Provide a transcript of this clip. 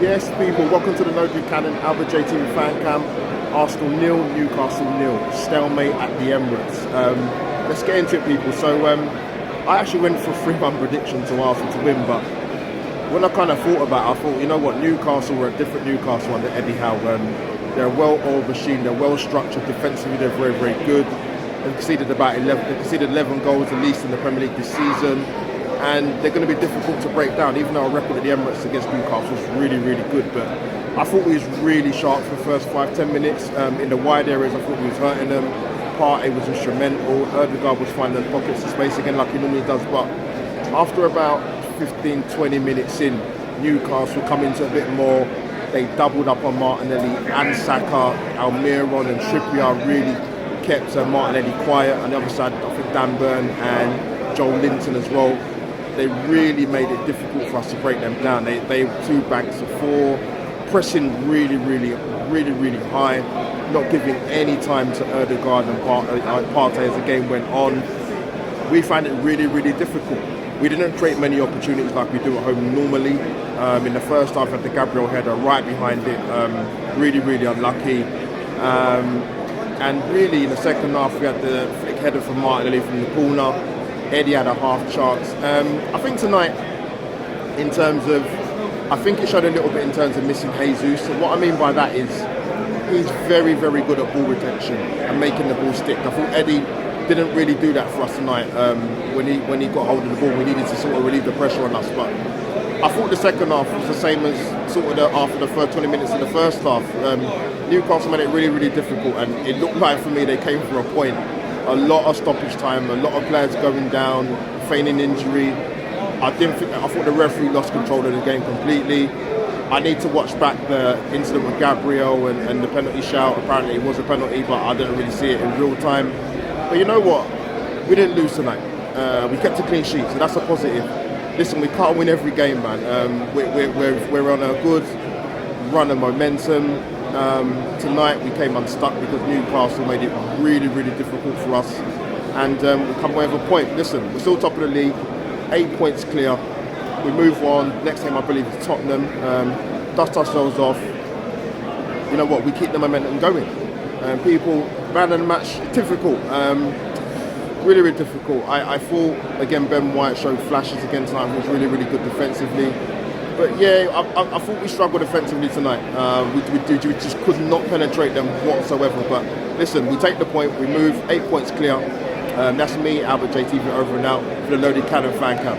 Yes, people, welcome to the Loaded Cannon AlbertJTV fan cam. Arsenal 0, Newcastle 0. Stalemate at the Emirates. Let's get into it, people. So, I actually went for a 3-1 prediction to Arsenal to win, but when I kind of thought about it, I thought, you know what, Newcastle were a different Newcastle under Eddie Howe. They're a well-oiled machine, they're well-structured, defensively they're very, very good. They've conceded about 11 goals at least in the Premier League this season. And they're going to be difficult to break down, even though our record at the Emirates against Newcastle was really, really good. But I thought we was really sharp for the first 5-10 minutes. In the wide areas, I thought we was hurting them. Partey was instrumental. Ødegaard was finding pockets of space again like he normally does. But after about 15-20 minutes in, Newcastle come into a bit more. They doubled up on Martinelli and Saka. Almiron and Trippier really kept Martinelli quiet. On the other side, I think Dan Burn and Joel Linton as well. They really made it difficult for us to break them down. They 2 banks of 4, pressing really high, not giving any time to Ødegaard and Partey as the game went on. We found it really difficult. We didn't create many opportunities like we do at home normally. In the first half, had the Gabriel header right behind it, really unlucky. And really in the second half, we had the flick header from Martinelli from the corner. Eddie had a half chance. I think tonight, I think it showed a little bit in terms of missing Jesus. So what I mean by that is he's very good at ball retention and making the ball stick. I thought Eddie didn't really do that for us tonight. When he got hold of the ball, we needed to sort of relieve the pressure on us. But I thought the second half was the same as sort of after the first 20 minutes of the first half. Newcastle made it really difficult, and it looked like for me they came for a point. A lot of stoppage time, a lot of players going down, feigning injury. I thought the referee lost control of the game completely. I need to watch back the incident with Gabriel and the penalty shout. Apparently it was a penalty, but I didn't really see it in real time. But you know what? We didn't lose tonight. We kept a clean sheet, so that's a positive. Listen, we can't win every game, man. We're on a good run of momentum. Tonight we came unstuck because Newcastle made it really difficult for us, and we come away with a point. Listen, we're still top of the league, 8 points clear. We move on. Next game I believe is Tottenham. Dust ourselves off. You know what? We keep the momentum going. People, man of the match, difficult. Really difficult. I thought again Ben White showed flashes again tonight. He was really good defensively. But yeah, I thought we struggled defensively tonight. We just could not penetrate them whatsoever. But listen, we take the point, we move, 8 points clear. That's me, AlbertJTV, over and out for the Loaded Cannon fan cam.